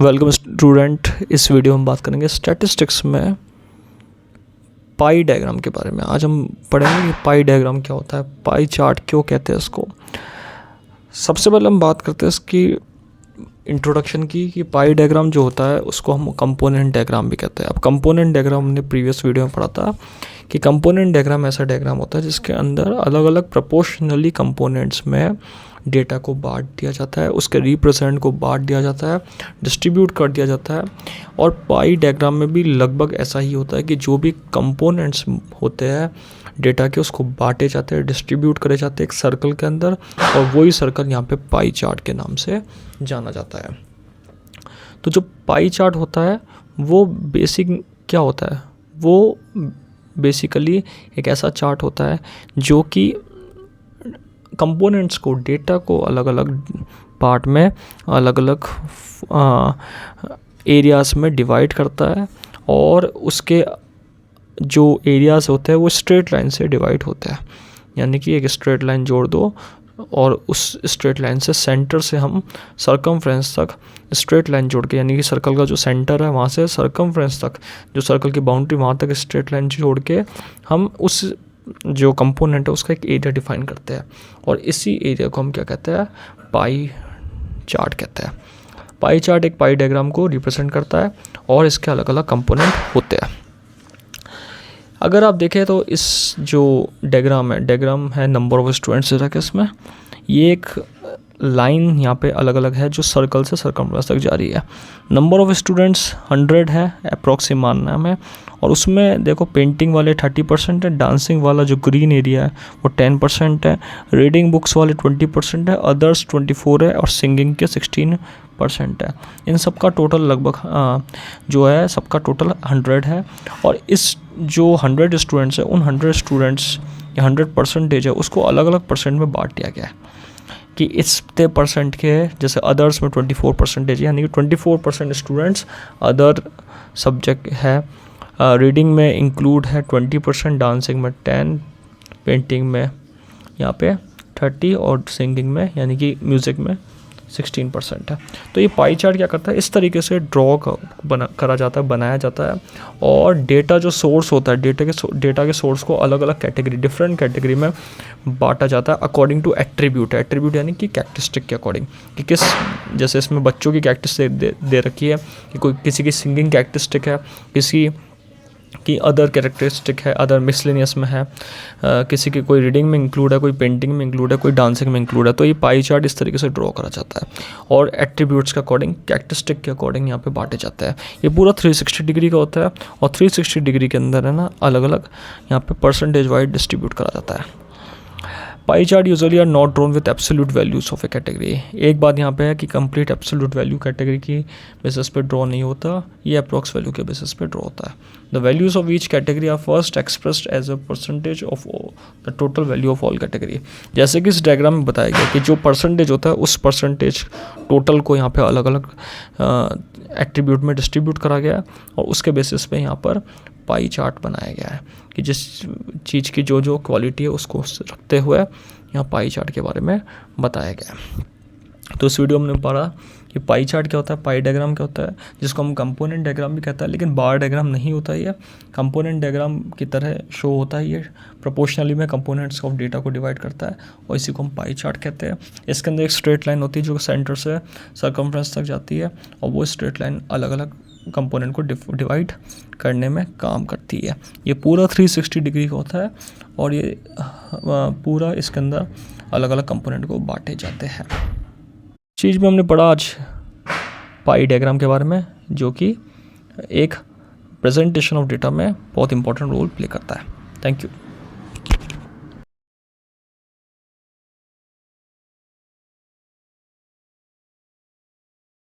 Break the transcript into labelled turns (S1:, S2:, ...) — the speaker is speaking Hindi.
S1: Welcome student. इस वीडियो में बात करेंगे स्टैटिस्टिक्स में पाई डायग्राम के बारे में। आज हम पढ़ेंगे कि पाई डायग्राम क्या होता है, पाई चार्ट क्यों कहते हैं इसको। सबसे पहले हम बात करते हैं इसकी इंट्रोडक्शन की कि पाई डायग्राम जो होता है उसको हम कंपोनेंट डायग्राम भी कहते हैं। अब कंपोनेंट डायग्राम हमने प्रीवियस वीडियो में पढ़ा था कि कंपोनेंट डायग्राम ऐसा डायग्राम होता है जिसके अंदर अलग अलग प्रोपोर्शनली कंपोनेंट्स में डेटा को बांट दिया जाता है, उसके रिप्रेजेंट को बांट दिया जाता है, डिस्ट्रीब्यूट कर दिया जाता है। और पाई डायग्राम में भी लगभग ऐसा ही होता है कि जो भी कंपोनेंट्स होते हैं डेटा के उसको बांटे जाते हैं, डिस्ट्रीब्यूट करे जाते हैं एक सर्कल के अंदर, और वही सर्कल यहाँ पे पाई चार्ट के नाम से जाना जाता है। तो जो पाई चार्ट होता है वो बेसिक क्या होता है, वो बेसिकली एक ऐसा चार्ट होता है जो कि कंपोनेंट्स को, डेटा को अलग अलग पार्ट में, अलग अलग एरियाज़ में डिवाइड करता है, और उसके जो एरियाज़ होते हैं वो स्ट्रेट लाइन से डिवाइड होते हैं। यानी कि एक स्ट्रेट लाइन जोड़ दो और उस स्ट्रेट लाइन से सेंटर से हम सर्कमफ्रेंस तक स्ट्रेट लाइन जोड़ के, यानी कि सर्कल का जो सेंटर है वहाँ से सर्कमफ्रेंस तक, जो सर्कल की बाउंड्री वहाँ तक स्ट्रेट लाइन जोड़ के हम उस जो कंपोनेंट है उसका एक एरिया डिफाइन करते हैं, और इसी एरिया को हम क्या कहते हैं, पाई चार्ट कहते हैं। पाई चार्ट एक पाई डायग्राम को रिप्रेजेंट करता है और इसके अलग अलग कंपोनेंट होते हैं। अगर आप देखें तो इस जो डायग्राम है नंबर ऑफ स्टूडेंट्स रखा इसमें, ये एक लाइन यहाँ पे अलग अलग है जो सर्कल से सर्कमफ्रेंस तक जा रही है। नंबर ऑफ़ स्टूडेंट्स 100 है अप्रॉक्सिम मानना है, और उसमें देखो पेंटिंग वाले 30% है, डांसिंग वाला जो ग्रीन एरिया है वो 10% है, रीडिंग बुक्स वाले 20% है, अदर्स 24 है, और सिंगिंग के 16% है। इन सब का टोटल लगभग जो है सबका टोटल 100 है। और इस जो 100 स्टूडेंट्स है उन 100 स्टूडेंट्स या 100% है उसको अलग अलग परसेंट में बांट दिया गया है कि इतने परसेंट के, जैसे अदर्स में 24% है, यानी कि 24% स्टूडेंट्स अदर सब्जेक्ट है। रीडिंग में इंक्लूड है 20%, डांसिंग में 10, पेंटिंग में यहाँ पे 30, और सिंगिंग में यानी कि म्यूज़िक में 16% है। तो ये पाई चार्ट क्या करता है, इस तरीके से ड्रॉ करा जाता है, बनाया जाता है, और डेटा जो सोर्स होता है, डेटा के सोर्स को अलग अलग कैटेगरी, डिफरेंट कैटेगरी में बांटा जाता है अकॉर्डिंग टू एट्रीब्यूट। एट्रीब्यूट यानी कि कैरेक्टरिस्टिक के अकॉर्डिंग, कि किस, जैसे इसमें बच्चों की कैरेक्टरिस्टिक दे रखी है कि कोई किसी की सिंगिंग कैरेक्टरिस्टिक है, किसी की अदर कैरेक्टरिस्टिक है, अदर मिसलेनियस में है, किसी की कोई रीडिंग में इंक्लूड है, कोई पेंटिंग में इंक्लूड है, कोई डांसिंग में इंक्लूड है। तो ये पाई चार्ट इस तरीके से ड्रॉ करा जाता है और एट्रीब्यूट्स के अकॉर्डिंग, कैरेक्टरिस्टिक के अकॉर्डिंग यहाँ पे बांटे जाते हैं। ये पूरा 360 डिग्री का होता है, और 360 डिग्री के अंदर है ना अलग अलग यहाँ पे परसेंटेज वाइज डिस्ट्रीब्यूट करा जाता है। Pie chart usually are not drawn with absolute values of a category. एक बात यहाँ पे है कि कंप्लीट एब्सोल्यूट वैल्यू कैटेगरी की बेसिस पे ड्रॉ नहीं होता, ये अप्रॉक्स वैल्यू के बेसिस पे ड्रॉ होता है। The values of each category are first expressed as a percentage of the total value of all category. जैसे कि इस डायग्राम में बताया गया कि जो परसेंटेज होता है उस परसेंटेज टोटल को यहाँ पे अलग अलग एट्रीब्यूट में डिस्ट्रीब्यूट करा गया है, और उसके बेसिस पे यहाँ पर पाई चार्ट बनाया गया है कि जिस चीज़ की जो क्वालिटी है उसको रखते हुए यहाँ पाई चार्ट के बारे में बताया गया है। तो इस वीडियो में हमने पढ़ा कि पाई चार्ट क्या होता है, पाई डायग्राम क्या होता है, जिसको हम कंपोनेंट डायग्राम भी कहता है, लेकिन बार डायग्राम नहीं होता है। ये कंपोनेंट डायग्राम की तरह शो होता है, ये प्रोपोर्शनली में कंपोनेंट्स ऑफ डेटा को डिवाइड करता है, और इसी को हम पाई चार्ट कहते हैं। इसके अंदर एक स्ट्रेट लाइन होती है जो सेंटर से सर्कमफ्रेंस तक जाती है, और वो स्ट्रेट लाइन अलग अलग कंपोनेंट को डिवाइड करने में काम करती है। ये पूरा 360 डिग्री का होता है, और ये पूरा इसके अंदर अलग अलग कंपोनेंट को बांटे जाते हैं। चीज़ में हमने पढ़ा आज पाई डायग्राम के बारे में, जो कि एक प्रेजेंटेशन ऑफ डेटा में बहुत इंपॉर्टेंट रोल प्ले करता है। Thank you.